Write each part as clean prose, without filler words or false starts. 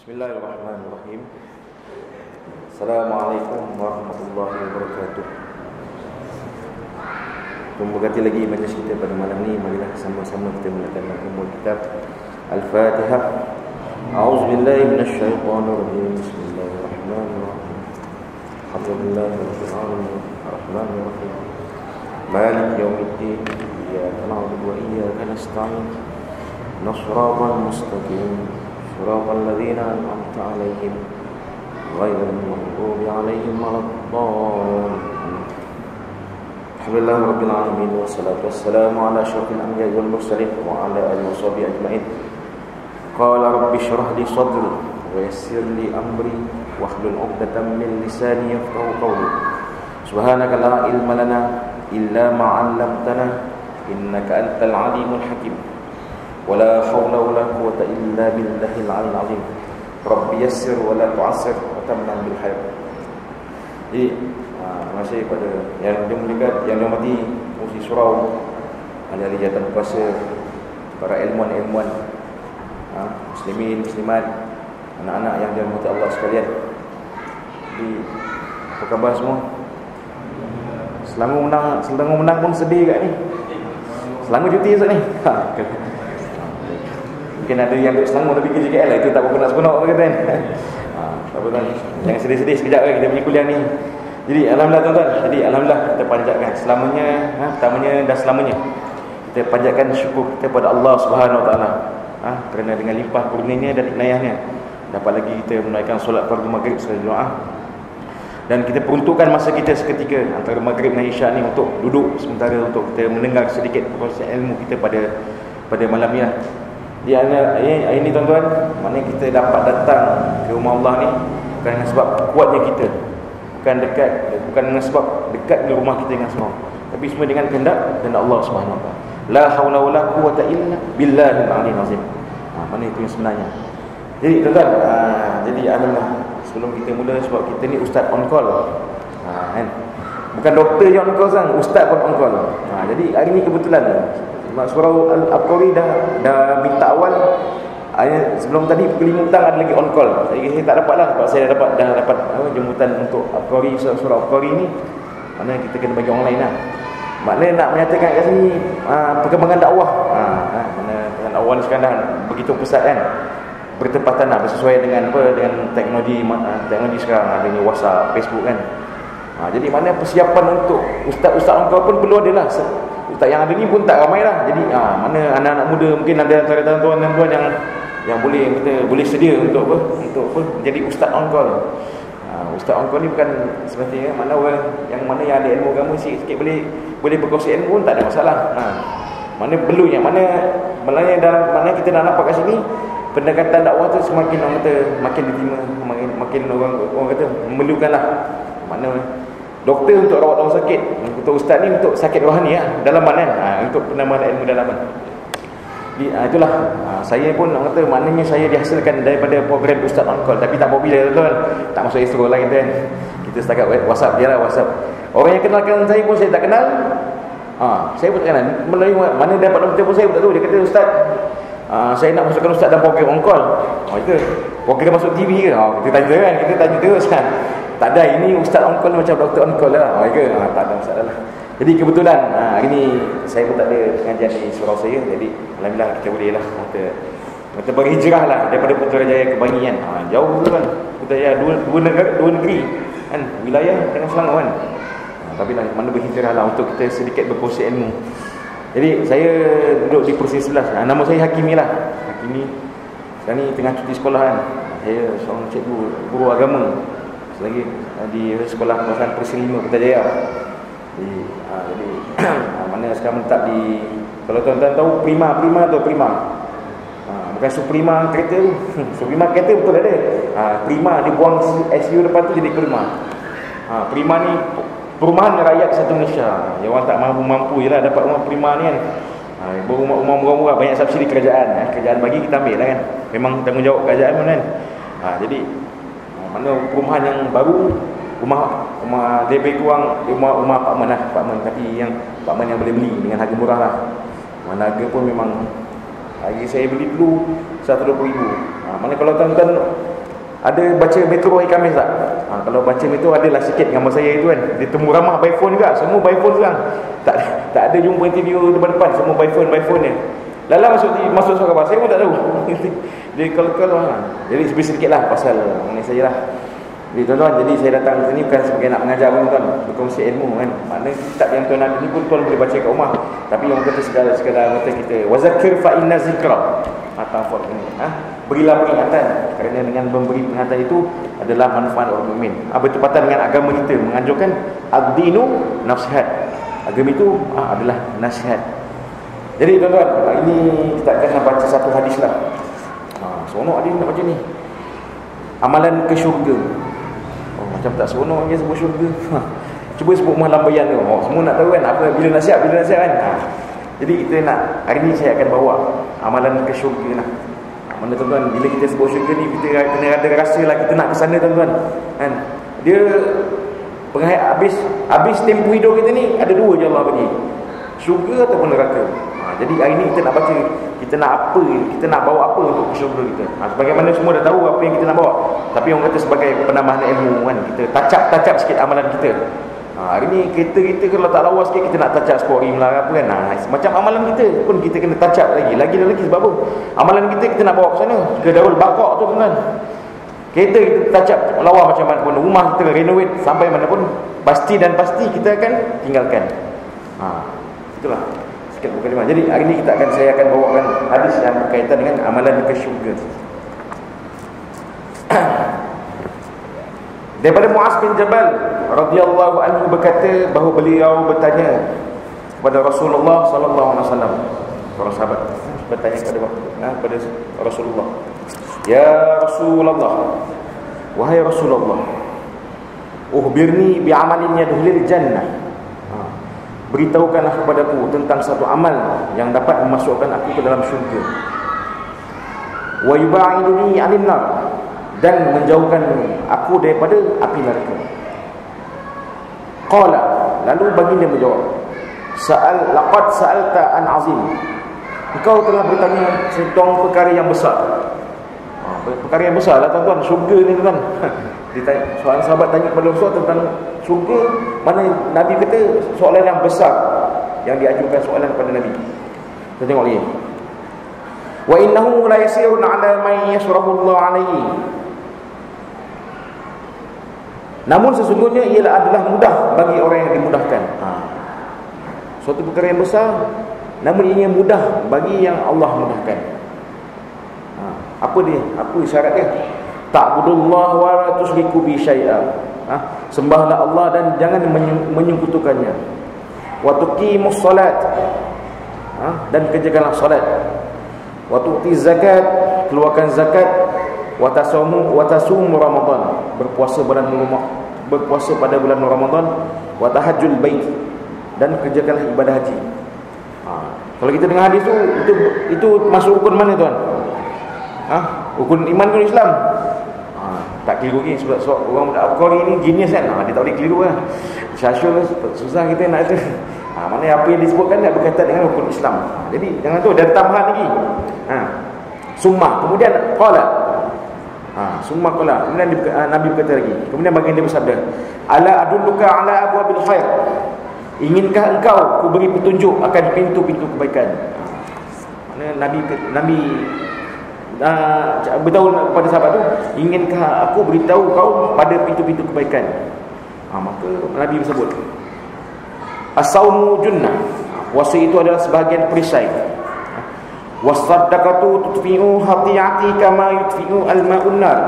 Bismillahirrahmanirrahim. Assalamualaikum warahmatullahi wabarakatuh. Memberkati lagi majlis kita pada malam ni. Marilah sama-sama kita mulakan umul kitab Al-Fatihah. A'udzubillahi minasyaitonirrajim. Bismillahirrahmanirrahim. Alhamdulillahirabbil alamin. Arrahmanirrahim. Maliki yaumiddin. Iyyaka na'budu wa iyyaka nasta'in. Shiratal mustaqim. Shiratal ladzina an'amta 'alaihim ghairil maghdubi 'alaihim waladdallin. Alhamdulillah rabbil alamin wassalatu wassalamu ala asyrafil anbiya'i wal mursalin wa ala alihi washabihi ajma'in. Qala rabbi shrah li sadri wa yassir li amri wahlul 'uqdatam min lisani yafqahu qawli. Subhanaka la ilma lana illa ma 'allamtana innaka antal alimul hakim. Wala haula wala quwwata illa billahil 'aliyyil 'azim. Rabbi yassir wa la tu'assir wa tammim bil khair. Jadi masih pada yang dimuliakan, yang dihormati Musi Surau, ahli jawatan kuasa, para ilmuwan-ilmuwan, muslimin, muslimat, anak-anak yang dirahmati Allah sekalian. Jadi apa khabar semua? Selangor menang pun sedih kat ni. Selangor cuti esok ni. Mungkin ada yang duduk Selangor tapi kerja KL, itu tak berapa nak seronok apa kata kan. Tak apa tuan, jangan sedih-sedih sekejap kan kita punya kuliah ni. Jadi alhamdulillah tuan-tuan, jadi alhamdulillah kita panjatkan selamanya, pertamanya dan selamanya kita panjatkan syukur kita kepada Allah Subhanahu Wa Taala, kerana dengan limpah kurnianya dan inayahnya dapat lagi kita menunaikan solat fardu maghrib sekali doa. Dan kita peruntukkan masa kita seketika antara maghrib dan isyak ni untuk duduk sementara untuk kita mendengar sedikit perkongsian ilmu kita pada malam ni lah. Di hari ini tuan-tuan, mana kita dapat datang ke rumah Allah ni bukan dengan sebab kuatnya kita, bukan dengan sebab dekat dengan rumah kita dengan semua, tapi semua dengan kehendak Allah Subhanahu Wa Taala. La haula wala quwwata illa billahil aliyyil azim. Mana itu yang sebenarnya. Jadi tuan-tuan, jadi alhamdulillah sebelum kita mula, sebab kita ni ustaz on call. Kan? Bukan doktor je on call sang, ustaz pun on call. Jadi hari ni kebetulan Mak Surau Al-Aqari dah minta awal. Sebelum tadi pukul 5 petang ada lagi on call. Saya tak dapat lah, sebab saya dah dapat jemputan untuk Al-Aqari, Surau Al-Aqari ni. Mana kita kena bagi online lah. Maknanya nak menyatakan kat sini perkembangan dakwah. Mana dengan dakwah ni sekarang dah begitu pesat kan. Bertepatan lah, bersesuaian dengan teknologi sekarang, adanya WhatsApp, Facebook kan. Jadi mana persiapan untuk ustaz-ustaz on call pun perlu ada lah. Ustaz yang ada ni pun tak ramai lah. Jadi mana anak-anak muda mungkin ada antara tuan-tuan yang boleh sedia untuk jadi ustaz on call. Ustaz on call ni bukan seperti mana orang yang ada ilmu agama sikit boleh berkongsi ilmu pun tak ada masalah. Mana perlunya, mana kita dah nampak kat sini pendekatan dakwah tu semakin orang kata makin diterima, makin orang kata memerlukanlah. Mana doktor untuk rawat orang sakit, untuk ustaz ni untuk sakit rohani dalaman kan, untuk penambahan ilmu dalaman. Itulah saya pun orang kata maknanya saya dihasilkan daripada program ustaz on call, tapi tak popular tuan, tak masuk istro lah kita kan. Kita setakat WhatsApp je lah, WhatsApp. Orang yang kenalkan saya pun saya tak kenal. Saya pun tak kenal. Melalui mana dapat nombor telefon saya pun tak tahu. Dia kata ustaz, saya nak masukkan ustaz dalam program on call. Itu program masuk TV ke? Kita tanya kan, kita tanya terus kan. Tak ada, ini ustaz on call macam doktor on call lah. Tak ada masalah lah. Jadi kebetulan hari ni saya pun tak ada pengajian di surau saya. Jadi alhamdulillah kita boleh lah kita berhijrah lah daripada Putrajaya ke Bangi kan. Jauh tu kan, Putrajaya dua negeri kan, wilayah dengan Selangor kan. Tapi lah mana berhijrah lah untuk kita sedikit berkongsi ilmu. Jadi saya duduk di Persis 11. Nama saya Hakimi lah. Hakimi sekarang ni tengah cuti sekolah kan. Saya seorang cikgu guru agama selagi di sekolah kawasan Persis 5 Putrajaya. Jadi mana sekarang menetap di, kalau tuan-tuan tahu Prima atau Prima, bukan Suprema kereta tu. Suprema kereta betul ada. Prima dibuang SU depan tu jadi Prima. Prima ni perumahan rakyat satu Malaysia. Yang orang tak mampu je lah dapat rumah Prima ni kan. Rumah murah-murah, banyak subsidi kerajaan. Kerajaan bagi kita ambil lah kan. Memang tanggungjawab kerajaan pun kan. Jadi mana perumahan yang baru, rumah lebih kurang rumah apartmen lah, tapi yang apartmen yang boleh beli dengan harga murah lah. Mana harga pun memang Hari saya beli dulu 120,000. Mana kalau tuan-tuan ada baca Metro hari Khamis tak? Kalau baca Metro adalah sikit gambar saya itu kan. Dia temu ramah by phone juga. Semua by phone sekarang. Tak ada jumpa interview depan-depan. Semua by phone je. Lala masuk surat khabar. Saya pun tak tahu. Dia kalau jadi sedikit lah pasal mengenai saya lah. Jadi tuan-tuan, jadi saya datang ke sini bukan sebagai nak mengajar pun tuan, berkongsi ilmu kan. Maknanya kitab yang tuan ada ni pun tuan boleh baca kat rumah. Tapi orang kata sekadar kata kita wazakir fa inna zikra. Tanfaq ini. Berilah peringatan, kerana dengan memberi peringatan itu adalah manfaat orang mukmin. Bertepatan dengan agama kita menganjurkan ad-dinu nasihat. Agama itu adalah nasihat. Jadi tuan-tuan, ini kita akan baca satu hadis lah. Seronok hadis nak baca ni. Amalan ke syurga. Macam tak seronok dia sebut syurga. Cuba sebut malambayan tu. Semua nak tahu kan apa bila nasihat kan. Jadi kita nak, hari ni saya akan bawa amalan ke syurga lah. Mana tuan-tuan, bila kita sebut syurga ni, kita kena ada rasa lah kita nak ke sana tuan-tuan kan. Dia habis tempoh hidup kita ni ada dua je Allah bagi, syurga ataupun neraka. Jadi hari ni kita nak baca, kita nak apa, kita nak bawa apa untuk ke syurga kita. Sebagaimana semua dah tahu apa yang kita nak bawa, tapi orang kata sebagai penambahan ilmu kan, kita tacap sikit amalan kita. Hari ni kita kalau tak lawa sikit, kita nak tacap skor rim lah apa kan. Macam amalan kita pun kita kena tacap lagi sebab apa? Amalan kita nak bawa ke sana, ke Darul Baqarah tu kan. Kereta kita tacap lawa macam mana pun, rumah kita renovate sampai mana pun, pasti kita akan tinggalkan. Itulah sikit mukadimah. Jadi hari ni saya akan bawakan hadis yang berkaitan dengan amalan ke syurga. Daripada Muaz bin Jabal radhiyallahu anhu berkata bahawa beliau bertanya kepada Rasulullah sallallahu alaihi wasallam. Para sahabat bertanya kepada Rasulullah, "Ya Rasulullah, wahai Rasulullah, ukhbirni bi amalin yadkhulul jannah." Beritahukanlah kepadaku tentang satu amal yang dapat memasukkan aku ke dalam syurga. Wa yubaiduni 'anil nar, dan menjauhkan aku daripada api neraka. Qala, lalu baginda menjawab, laqad sa'alta an 'azim. Engkau telah bertanya tentang perkara yang besar. Perkara yang besar lah tuan-tuan, syurga ni tuan. Soalan sahabat tanya kepada Rasul tentang syurga, mana Nabi kata soalan yang besar yang diajukan soalan kepada Nabi. Kita tengok lagi. Wa innahu la yasirun 'ala man yasrahu Allah 'alaihi. Namun sesungguhnya ialah adalah mudah bagi orang yang dimudahkan. Suatu perkara yang besar, namun ianya mudah bagi yang Allah mudahkan. Apa dia? Apa syarat dia? Ta'budullah wa la tusyriku bi syai'a. Sembahlah Allah dan jangan menyekutukannya. Wa tuqimus salat. Dan kerjakanlah salat. Wa tu'tiz zakat, keluarkan zakat. Wa tasumu Ramadan, berpuasa pada bulan Ramadan. Wa tahajjul bait, dan kerjakanlah ibadah haji. Kalau kita dengar hadis itu masuk rukun mana tuan? Rukun iman ke Islam? Tak keliru lagi sebab orang Al-Qari ni genius kan. Dia tak boleh keliru lah. Syasyul susah kita nak tu. Mana apa yang disebutkan nak berkaitan dengan rukun Islam. Jadi jangan tu, dan tambahan lagi. Summa, kemudian qala. Summa qala. Kemudian Nabi berkata lagi. Kemudian baginda bersabda, "Ala adulluka ala abwabil khair." Inginkah engkau ku beri petunjuk akan pintu-pintu kebaikan? Nabi beritahu kepada sahabat tu, inginkah aku beritahu kau pada pintu-pintu kebaikan? Maka Nabi bersabut, as-saumu junnah, puasa itu adalah sebahagian perisai. Was-sadaqatu tudfi'u hati'ati kama yudfi'u al-ma'un nar.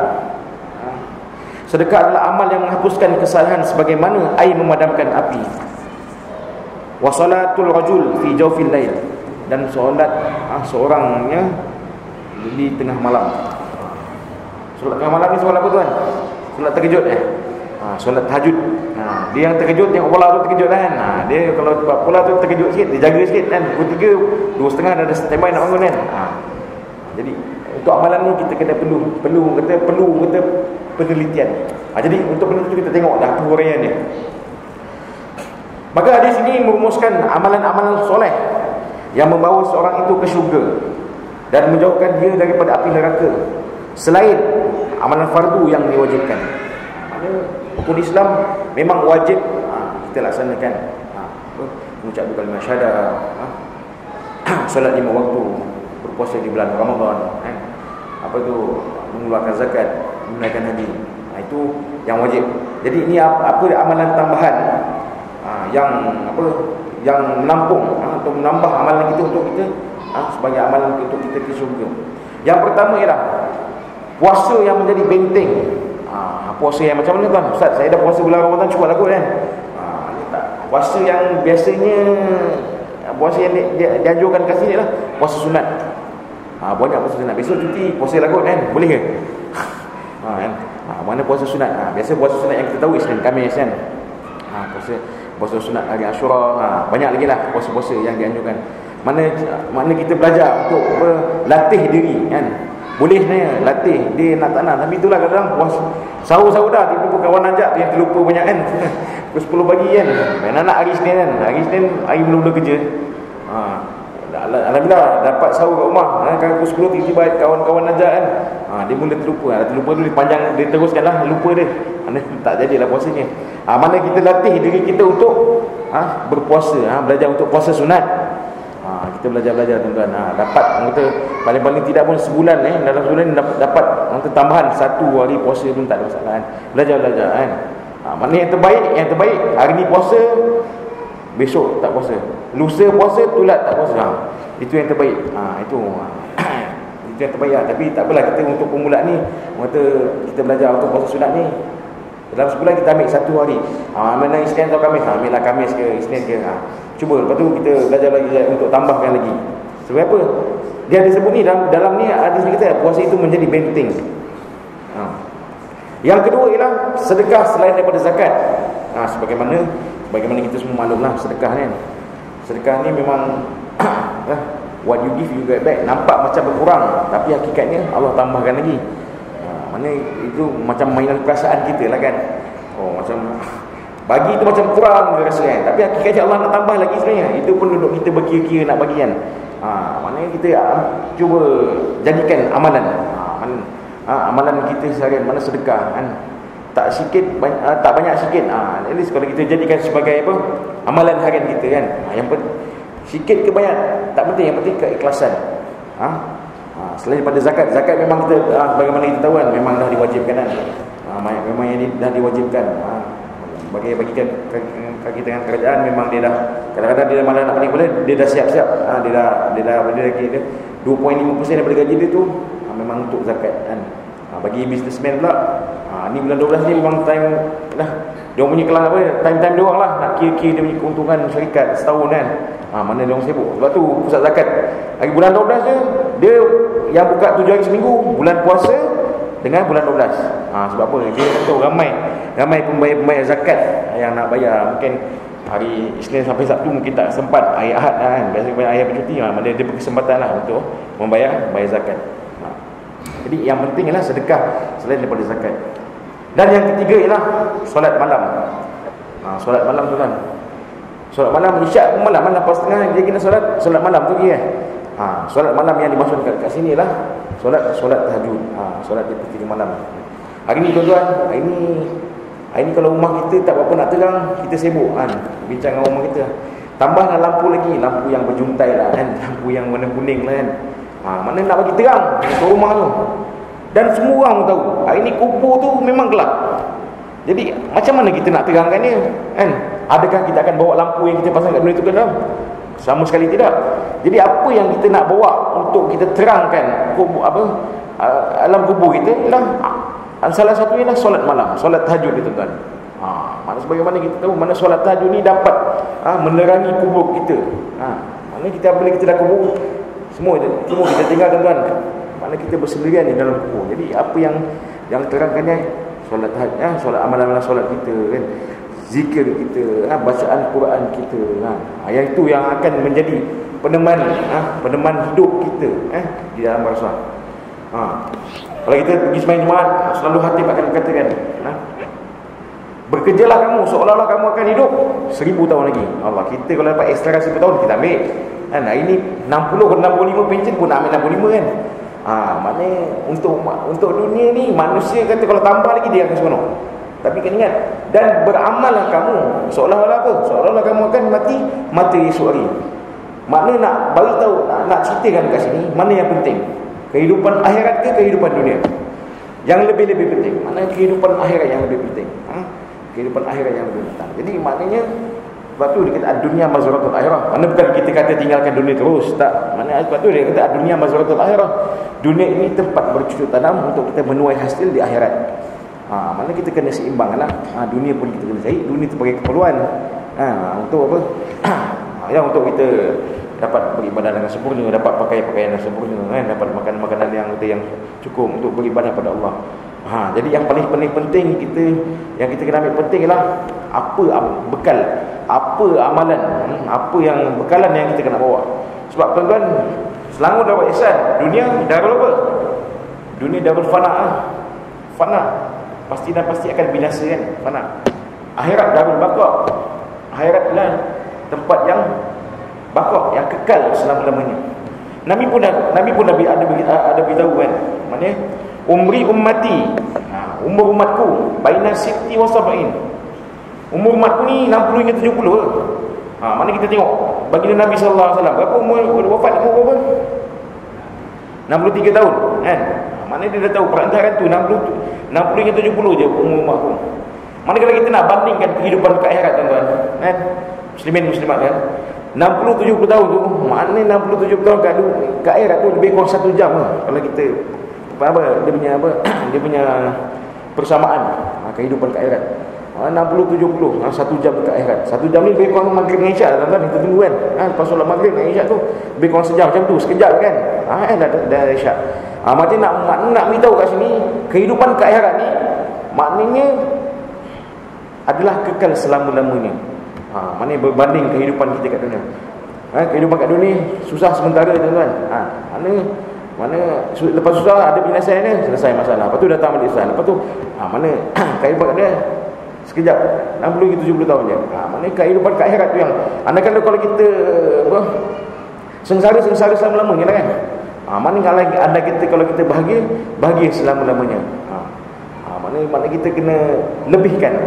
Sedekah adalah amal yang menghapuskan kesalahan sebagaimana air memadamkan api. Wa salatul rajul fi jawfil lail, dan solat seorangnya di tengah malam. Solat tengah malam ni solat apa tuan? Solat terkejut solat tahajud. Dia yang terkejut, yang bola tu terkejut kan. Dia kalau bola tu terkejut sikit, dia jaga sikit kan. Pukul 3, 2:30 dah ada standby nak bangun kan. Jadi untuk amalan ni kita kena perlu penelitian. Jadi untuk penelitian kita tengok dah huraian dia. Maka hadis ini merumuskan amalan-amalan soleh yang membawa seorang itu ke syurga. dan menjauhkan dia daripada api neraka selain amalan fardu yang diwajibkan. Maknanya rukun Islam memang wajib kita laksanakan. Mengucap dua kalimah syahadah, solat 5 waktu, berpuasa di bulan Ramadan, apa tu, mengeluarkan zakat, menunaikan haji. Itu yang wajib. Jadi ini apa amalan tambahan yang menampung atau menambah amalan kita untuk kita sebagai amalan untuk kita ke syurga. Yang pertama ialah puasa yang menjadi benteng. Puasa yang macam mana tuan? Ustaz, saya dah puasa bulan Ramadan cukup lah kot kan? Puasa yang biasanya puasa yang dianjurkan kat sini lah puasa sunat. Banyak puasa sunat. Besok cuti puasa lah kot kan? Boleh ke? Kan? Mana puasa sunat? Biasa puasa sunat yang kita tahu Isnin Khamis kan? Puasa sunat hari Ashura. Banyak lagi lah puasa-puasa yang dianjurkan. Mana kita belajar untuk latih diri kan? Boleh sebenarnya latih dia nak tak nak. Tapi itulah kadang-kadang puasa sahur-sahur dah tiba-tiba kawan ajak tu yang terlupa banyak kan. Pukul 10 pagi kan. Anak-anak hari Isnin kan. Hari Isnin hari mula-mula kerja. Alhamdulillah dapat sahur kat rumah. Kan pukul 10 tiba-tiba kawan-kawan ajak kan. Dia mula terlupa. Terlupa tu dia panjang, dia teruskan lah lupa dia. Tak jadilah puasanya. Mana kita latih diri kita untuk berpuasa, belajar untuk puasa sunat. Kita belajar tuan-tuan. Dapat kata paling-paling tidak pun sebulan dalam sebulan dapat tambahan 1 hari puasa pun tak ada masalah kan. Belajar kan. Mana yang terbaik hari ni puasa, besok tak puasa. Lusa puasa, tulat tak puasa. Itu yang terbaik. Itu yang terbaik lah. Tapi tak apalah, kita untuk permulaan ni kata kita belajar untuk puasa sunat ni dalam sebulan kita ambil 1 hari. Mana Isnin atau Khamis, ambillah Khamis ke Isnin ke. Cuba lepas tu kita belajar lagi untuk tambahkan lagi. Sebab apa? Dia ada sebut ni dalam ni ada kita puasa itu menjadi benteng. Yang kedua ialah sedekah selain daripada zakat. Sebagaimana kita semua maklumlah sedekah ni. Sedekah ni memang what you give you get back. Nampak macam berkurang, tapi hakikatnya Allah tambahkan lagi. Mana itu macam mainan perasaan kita lah kan. Macam bagi itu macam kurang dia rasa kan. Tapi hakikatnya Allah nak tambah lagi sebenarnya. Itu pun duduk kita berkira-kira nak bagi kan. Maknanya kita cuba jadikan amalan. Amalan kita seharian mana sedekah kan. Tak sikit tak banyak sikit. At least kalau kita jadikan sebagai apa? Amalan harian kita kan. Yang sikit ke banyak tak penting, yang penting keikhlasan. Selain daripada zakat memang kita bagaimana kita tahu kan, memang dah diwajibkan kan. Memang yang dah diwajibkan. Bagi kaki tangan kerajaan memang dia dah kadang-kadang dia dah malah nak pening pula, dia dah siap-siap. Dia dah 2.5% daripada gaji dia tu memang untuk zakat kan. Bagi businessman pula ni bulan 12 ni memang time dah dia punya kelang apa, time dia orang lah nak kira-kira dia punya keuntungan syarikat setahun kan. Mana dia orang sibuk. Sebab tu pusat zakat hari bulan 12 je dia yang buka 7 hari seminggu, bulan puasa dengan bulan 12. Sebab apa? Dia tahu ramai pembayar zakat yang nak bayar. Mungkin hari Isnin sampai Sabtu mungkin tak sempat, hari Ahad kan. Biasanya banyak ayah bercuti, dia berkesempatan lah untuk bayar zakat. Jadi yang penting ialah sedekah selain daripada zakat. Dan yang ketiga ialah solat malam. Solat malam tu kan. Solat malam isyak malam lepas setengah dia kena solat malam tu dia. Solat malam yang dimaksudkan kat sini lah solat tahajud. Solat di petang malam. Hari ni tuan-tuan, hari ni kalau rumah kita tak apa nak terang, kita sibuk kan bincang dengan rumah kita. Tambahlah lampu lagi, lampu yang berjuntai lah kan, lampu yang warna kuning lah kan. Mana nak bagi terang ke rumah tu. Dan semua orang tahu hari ni kubur tu memang gelap. Jadi macam mana kita nak terangkan dia kan? Adakah kita akan bawa lampu yang kita pasang kat dunia tu ke dalam? Sama sekali tidak. Jadi apa yang kita nak bawa untuk kita terangkan kubur alam kubur kita ialah salah satu ialah solat malam, solat tahajud itu tuan. Mana sebagaimana kita tahu mana solat tahajud ni dapat menerangi kubur kita. Mana kita apabila kita dah kubur semua kita tinggal tuan-tuan. Mana kita bersendirian di dalam kubur. Jadi apa yang terangkannya solat tahajud, solat amalan-amalan solat kita kan, zikir kita, bacaan Quran kita. Yang itu yang akan menjadi peneman hidup kita di dalam barzakh. Kalau kita pergi sembahyang Jumaat, selalu hati akan katakan, berkerjalah kamu seolah-olah kamu akan hidup 1000 tahun lagi. Allah, kita kalau dapat ekstra 1000 tahun kita ambil. kan. Hari ni 60 65 pencen pun nak ambil 65 kan. Maknanya untuk dunia ni manusia kata kalau tambah lagi dia akan seronok. Tapi kena ingat, dan beramallah kamu seolah-olah apa? Seolah-olah kamu akan mati esok hari. Makna nak bagi tahu, nak ceritakan kat sini mana yang penting, kehidupan akhirat ke kehidupan dunia? Yang lebih-lebih penting. Maknanya kehidupan akhirat yang lebih penting. Kehidupan akhirat yang lebih penting. Jadi maknanya sebab tu dia kata dunia mazratul akhirah. Mana bukan kita kata tinggalkan dunia terus, tak. Mana sebab tu dia kata dunia mazratul akhirah. Dunia ini tempat bercocok tanam untuk kita menuai hasil di akhirat. Mana kita kena seimbang lah. Dunia pun kita kena cari. Dunia itu sebagai keperluan. Untuk apa? Yang untuk kita dapat beribadah dengan sempurna, dapat pakai pakaian yang sempurna, dapat makan makanan yang cukup untuk beribadah pada Allah. Jadi yang paling penting yang kita kena ambil penting ialah apa bekal, apa amalan, apa yang bekalan yang kita kena bawa. Sebab tuan-tuan, selangor dapat ihsan, dunia darul apa? Dunia darul fana. Fana pasti akan binasa kan, fana. Akhirat darul baqa. Akhirat adalah tempat yang baqa, yang kekal selama-lamanya. Nabi pun ada beritahu kan, maknanya umri ummati, umur umatku baina sitti wa sab'in. Umur umatku ni 60 hingga 70 ke. Mana kita tengok baginda Nabi sallallahu alaihi wasallam berapa umur wafat, umur berapa? 63 tahun kan. Mana dia dah tahu perantaran tu 60 hingga 70 je umur umatku. Mana kalau kita nak bandingkan kehidupan ke akhirat tuan-tuan kan, muslimin muslimat kan, 60-70 tahun tu, maknanya 60-70 tahun kat akhirat tu lebih kurang 1 jam lah. Kalau kita dia punya persamaan kehidupan kat akhirat. 60-70 1 jam dekat akhirat. 1 jam ni lebih kurang maghrib dengan isyak tuan-tuan. Kita tunggu kan, lepas solat maghrib dengan isyak tu lebih kurang sejam macam tu, sekejap kan. Dah isyak. Macam nak beritahu kat sini, kehidupan kat akhirat ni maknanya adalah kekal selama-lamanya. Maknanya berbanding kehidupan kita kat dunia. Kehidupan kat dunia susah sementara tuan-tuan. Mana lepas susah ada binasa ni, selesai masalah. Lepas tu datang balik susah. Lepas tu mana kehidupan kat dia sekejap 60-70 tahun je. Mana kehidupan kat akhirat tu yang andaikan kalau kita sengsara selama-lamanya lah kan. Mana kalau kita bahagia selama-lamanya. Mana kita kena lebihkan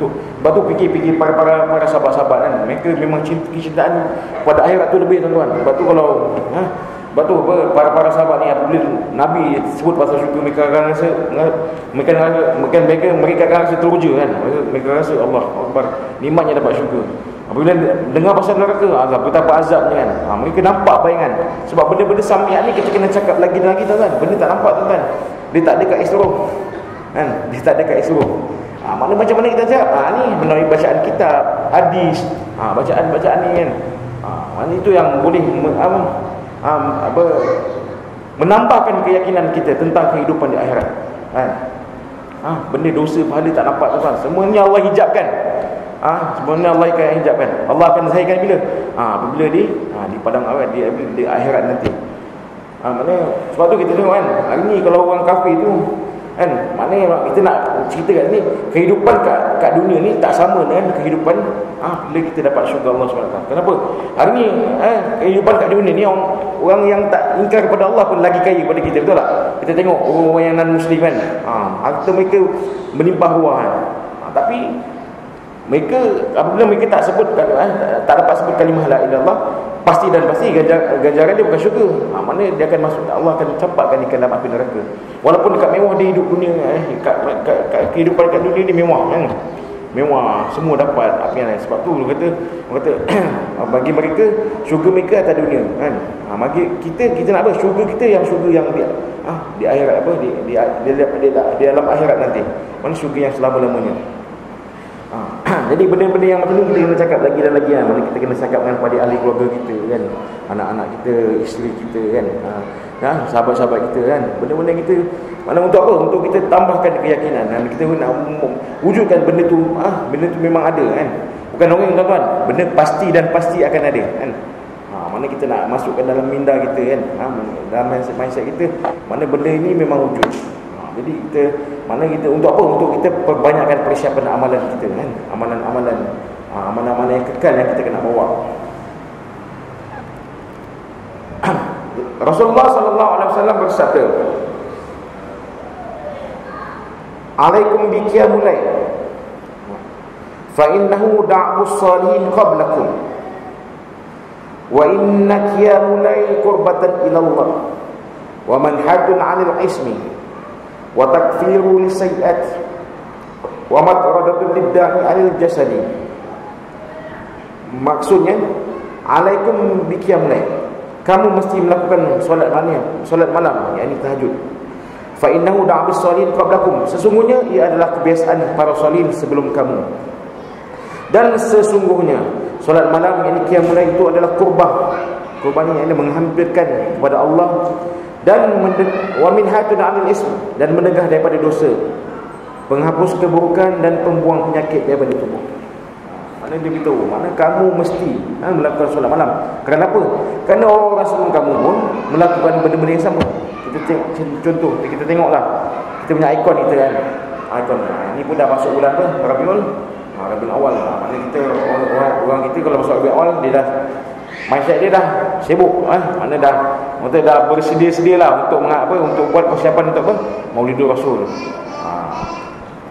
untuk sebab tu fikir para sahabat-sahabat kan, mereka memang kecintaan pada akhirat tu lebih tuan-tuan. Sebab tu kalau para sahabat ni apabila Nabi sebut pasal syurga, mereka akan rasa teruja kan. Mereka rasa Allah Akbar, nikmatnya dapat syurga. Apabila dengar pasal neraka, betapa azabnya kan. Mereka nampak bayangan. Sebab benda-benda samiat ni kita kena cakap lagi tuan-tuan. Benda tak nampak tuan-tuan. Dia tak ada kat Isra kan, dia tak ada kat Isra. Mana macam mana kita cakap? Ni melalui bacaan kitab, hadis, bacaan ni kan. Mana itu yang boleh menambahkan keyakinan kita tentang kehidupan di akhirat kan. Benda dosa pahala tak nampak tuan-tuan. Semuanya Allah hijabkan. Sebenarnya Allah akan hijabkan. Allah akan zahirkan bila? Apabila di padang akhirat, di akhirat nanti. Maknanya sebab tu kita tengok kan, hari ni kalau orang kafir tu kan, maknanya kita nak cerita kat ni, kehidupan kat dunia ni tak sama dengan kehidupan bila kita dapat syurga Allah SWT. Kenapa? Hari ni kehidupan kat dunia ni orang yang tak ingkar kepada Allah pun lagi kaya daripada kita, betul tak? Kita tengok orang yang non-muslim kan, harta mereka melimpah ruah kan. Tapi mereka apabila mereka tak dapat sebut kalimah la ilaha illallah, pasti ganjaran dia bukan syurga. Mana dia akan masuk, Allah akan campakkan dia ke dalam api neraka. Walaupun dekat mewah dia hidup dunia, kehidupan kat dunia ni mewah kan. Mewah, semua dapat apa yang lain. Sebab tu orang kata bagi mereka syurga mereka atas dunia kan. Bagi kita nak apa? Syurga kita yang syurga yang di akhirat di alam akhirat nanti. Mana syurga yang selama-lamanya. Jadi benda-benda yang macam ni kita kena cakap lagi dan lagi kan. Mana kita kena cakap dengan pada ahli keluarga kita kan, anak-anak kita, isteri kita kan, sahabat-sahabat kita kan. Benda-benda kita mana untuk apa? Untuk kita tambahkan keyakinan dan kita nak wujudkan benda tu memang ada kan. Bukan orang tuan-tuan, benda pasti dan pasti akan ada kan. Mana kita nak masukkan dalam minda kita kan, dalam mindset kita, mana benda ini memang wujud. Jadi kita untuk apa? Untuk kita perbanyakkan persiapan amalan kita kan. Amalan-amalan yang kekal yang kita kena bawa. Rasulullah sallallahu alaihi wasallam bersabda, "Alaikum bi qiyamul lail, fa innahu da'bus salihin qablakum, wa inna qiyamul lail qurbatan ila Allah, wa manhajun 'anil ismi, wa takfiru lisayyi'at, wa matradatun lid-da'i 'anil jasadi." Maksudnya, alaikum bi qiyamul lail, kamu mesti melakukan solat malam, yakni tahajud. Fa innahu da'bus salihin qablakum, sesungguhnya ia adalah kebiasaan para salihin sebelum kamu. Dan sesungguhnya solat malam yang qiyamul lail itu adalah kurban yang menghampirkan kepada Allah, dan wa minhatun 'anil ism, dan mencegah daripada dosa, penghapus keburukan dan pembuang penyakit daripada tubuh. Mana dia beritahu, mana kamu mesti melakukan solat malam. Kerana apa? Kerana orang-orang sebelum kamu pun melakukan benda-benda yang sama. Kita tengok contoh, kita tengoklah kita punya ikon kita kan. Ikon ni pun dah masuk bulan apa? Rabiul Awal. Maknanya kita orang kita kalau masuk Rabiul Awal, dia dah mindset dia dah sibuk, mana dah bersedia-sedia lah untuk buat persiapan untuk apa? Maulidur Rasul.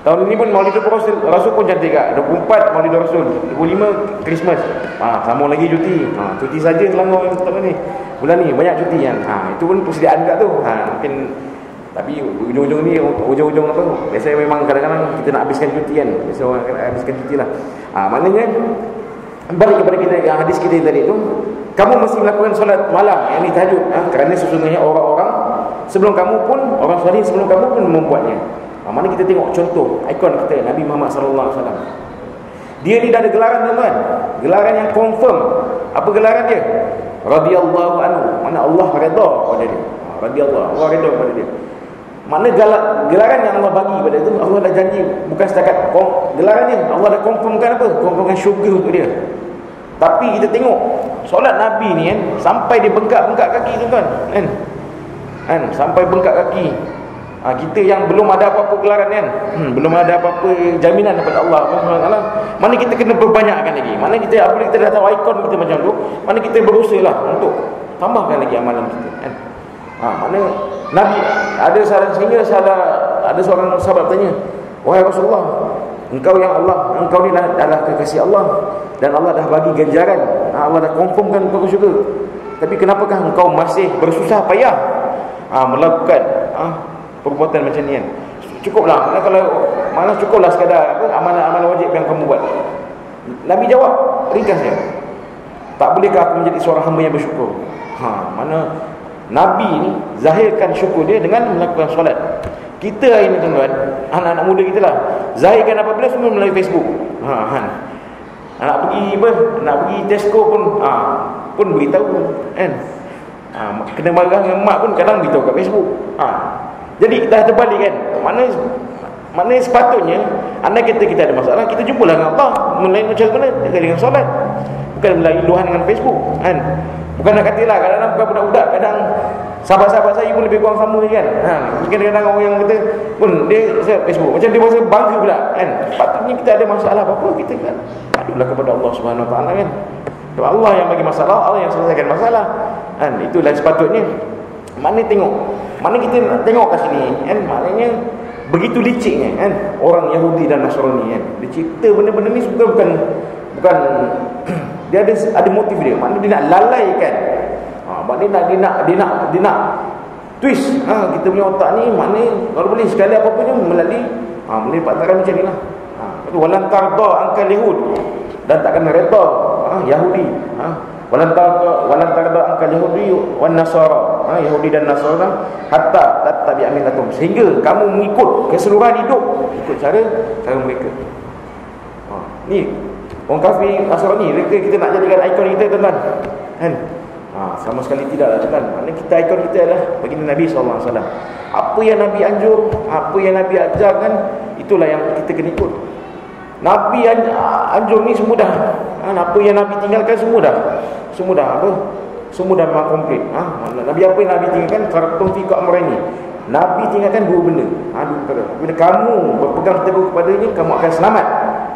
Tahun ini pun Maulidur Rasul pun cantik kat. 24 Maulidur Rasul, 25 Christmas. Sama lagi cuti. Cuti saja Selangor ni. Bulan ni banyak cuti kan. Itu pun persediaan kat tu. Mungkin tapi ujung-ujung ni ujung-ujung apa? Biasanya memang kadang-kadang kita nak habiskan cuti kan. Biasa orang akan habiskan cuti lah. Maknanya balik kepada kita hadis kita tadi tu, kamu mesti melakukan solat malam, yakni tahajud. Kerana sesungguhnya orang-orang sebelum kamu pun, orang salih sebelum kamu pun membuatnya. Mana kita tengok contoh ikon kita Nabi Muhammad sallallahu alaihi wasallam. Dia ni dah ada gelaran tuan-tuan. Gelaran yang confirm. Apa gelaran dia? Radhiyallahu anhu. Mana Allah redha pada dia. Radhiyallahu, Allah redha pada dia. Mana gelaran yang Allah bagi pada itu, Allah dah janji bukan setakat gelaran dia, Allah dah confirmkan apa? Confirmkan syurga untuk dia. Tapi kita tengok solat Nabi ni kan, sampai dia bengkak-bengkak kaki tuan-tuan kan? Sampai bengkak kaki. Kita yang belum ada apa-apa gelaran kan, belum ada apa-apa jaminan daripada Allah SWT, mana kita kena berbanyakkan lagi. Mana kita, apabila kita dah tahu ikon kita macam tu, mana kita berusaha lah untuk tambahkan lagi amalan kita kan. Mana Nabi ada seorang sahabat tanya, "Wahai Rasulullah, engkau yang Allah, engkau ni adalah kekasih Allah, dan Allah dah bagi ganjaran, Allah dah confirmkan engkau ke syurga. Tapi kenapakah engkau masih bersusah payah melakukan perbuatan macam ni kan? Cukuplah, mana cukuplah sekadar amalan-amalan wajib yang kamu buat." Nabi jawab ringkasnya, "Tak bolehkah aku menjadi seorang hamba yang bersyukur?" Mana Nabi ni zahirkan syukur dia dengan melakukan solat. Kita hari ni tuan-tuan, anak-anak muda kita lah, zahirkan apabila semua melalui Facebook. Nak pergi Tesco pun beritahu kan. Kena marah dengan mak pun kadang beritahu kat Facebook. Jadi dah terbalik kan. Mana sepatutnya andai kita ada masalah, kita jumpalah dengan Allah melalui macam mana? Dengan solat, bukan melalui luahan dengan Facebook kan. Bukan nak katalah kadang-kadang bukan budak-budak, kadang sahabat-sahabat saya pun lebih kurang sama kan. Kadang-kadang orang yang kata pun dia Facebook macam dia rasa bangga pula kan. Patutnya kita ada masalah apa-apa, kita kan adulah kepada Allah Subhanahu Wa Taala kan. Sebab Allah yang bagi masalah, Allah yang selesaikan masalah kan. Itulah sepatutnya. Mana kita tengok kat sini kan, maknanya begitu liciknya kan orang Yahudi dan Nasrani kan. Dia cipta benda-benda ni bukan dia ada motif dia. Maknanya dia nak lalaikan. Maknanya dia nak twist kita punya otak ni. Maknanya kalau boleh sekali apa-apa ni melalui paktaran macam ni lah. Walan tarda angkal Yahud, dan takkan reda Yahudi. Walan tarda angkal Yahudi wan Nasara, Yahudi dan Nasara, hatta tattabi' millatum, sehingga kamu mengikut keseluruhan hidup ikut cara mereka. Ni orang kafir Nasrani, kita nak jadikan ikon kita tuan-tuan kan? Sama sekali tidak lah tuan. Maknanya kita ikon kita adalah baginda Nabi SAW. Apa yang Nabi anjur, apa yang Nabi ajarkan, itulah yang kita kena ikut. Nabi anjur ni semua dah, apa yang Nabi tinggalkan semua dah apa? Semua dah memang komplit. Nabi apa yang Nabi tinggalkan? Taraktum fikum amrayni. Nabi tinggalkan dua benda. Dua perkara. Bila kamu berpegang teguh kepadanya, kamu akan selamat.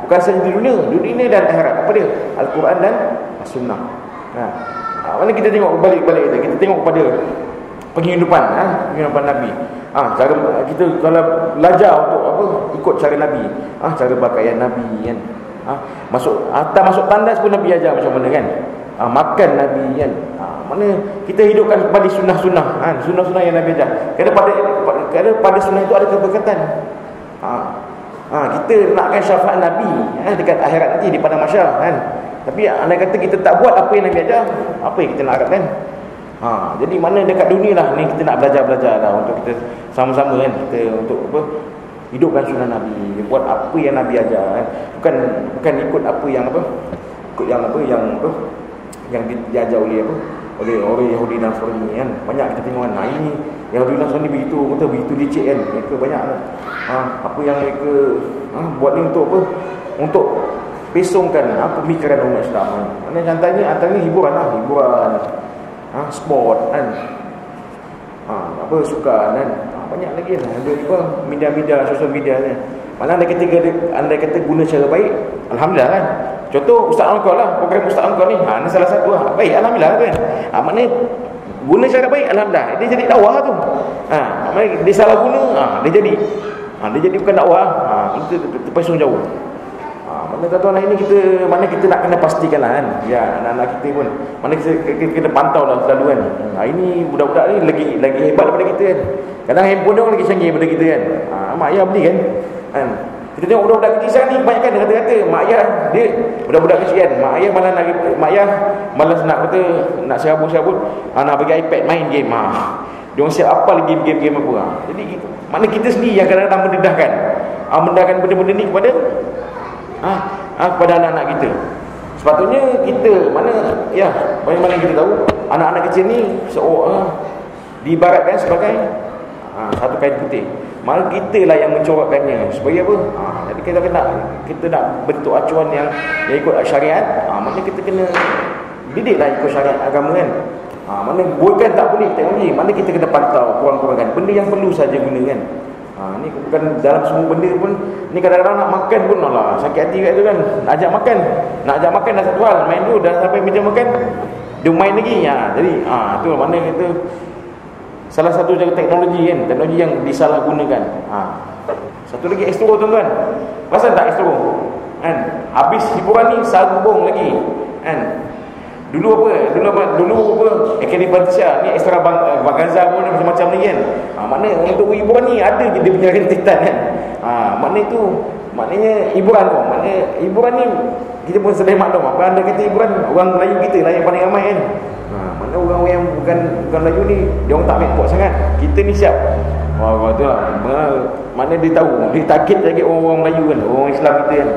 Bukan saja di dunia dan akhirat. Apa dia? Al-Quran dan As-Sunnah. Mana kita tengok balik-balik kita tengok pada penghidupan Nabi. Cara kita kalau belajar untuk apa, ikut cara Nabi. Cara pakaian Nabi kan. Masuk tandas pun Nabi ajar macam mana kan. Makan Nabi kan. Mana kita hidupkan kembali sunnah-sunnah sunnah-sunnah yang Nabi ajar. Kerana pada sunnah itu ada keberkatan. Kita nakkan syafaat Nabi dekat akhirat nanti di padang mahsyar kan. Tapi andai kata kita tak buat apa yang Nabi ajar, apa yang kita nak harapkan? Jadi mana dekat dunia lah ni kita nak belajar-belajar lah untuk kita sama-sama kan, kita untuk apa, hidupkan sunnah Nabi, buat apa yang Nabi ajar kan. Bukan ikut apa yang diajar oleh Yahudi dan Nasrani kan. Banyak kita tengok kan, ini Yahudi dan Nasrani begitu licik kan. Mereka banyak apa yang mereka buat ni untuk apa? Untuk pesongkan pemikiran umat Islam. Mana antaranya hiburan sport kan. Apa sukan kan. Banyak lagi lah. Ada apa media-media, sosial media ni. Mana anda kata guna cara baik, alhamdulillah kan. Contoh Ustaz Angkor lah, program Ustaz Angkor ni. Ini salah satu lah. Baik, alhamdulillah kan. Maknanya guna cara baik, alhamdulillah. Dia jadi dakwah tu. Maknanya dia salah guna, dia jadi bukan dakwah. Itu terpesong jauh. Mana tuan-tuan ini kita nak kena pastikan lah kan. Ya, anak-anak kita pun mana kita kena pantau lah selalu kan. Ini budak-budak ni lagi hebat daripada kita kan. Kadang handphone dia orang lagi canggih daripada kita kan. Mak ayah beli kan. Kita tengok budak-budak kecil sekarang ni kebanyakan dia kata-kata mak ayah dia budak-budak kecil kan. Mak ayah malas nak kata nak serabut-serabut, nak bagi iPad main game. Dia orang siap apa lagi game apa. Jadi mana kita sendiri yang kadang-kadang mendedahkan benda-benda ni kepada anak-anak kita. Sepatutnya kita bagaimana kita tahu anak-anak kecil ni diibaratkan sebagai satu kain putih. Maka kita lah yang mencorakkannya supaya apa? Jadi kita nak bentuk acuan yang ikut syariat. Maknanya kita kena didiklah ikut syariat agama kan. Mana bukan tak boleh teknologi. Mana kita kena pantau kurang-kurangkan benda yang perlu saja gunakan. Ni bukan dalam semua benda pun. Ni kadang-kadang nak makan pun sakit hati kat tu kan. Nak ajak makan dah satu hal. Main dulu dah sampai meja makan dia main lagi. Jadi tu mana kita salah satu cara teknologi kan. Teknologi yang disalahgunakan. Satu lagi ekstro tuan-tuan. Pasal tak ekstro kan. Habis hiburan ni sambung lagi kan. Dulu Akademi Malaysia ni ekstra Bang Gaza pun macam-macam ni kan. Makna untuk hiburan ni ada je dia punya rentetan kan. Maknanya hiburan tu. Maknanya hiburan ni kita pun sedih maklum. Apa anda kata hiburan orang Melayu kita lah yang paling ramai kan. Mana orang yang bukan Melayu ni dia orang tak ambil kuat sangat. Kita ni siap. Tu lah. Mana dia tahu, dia target lagi orang Melayu kan, orang Islam kita kan.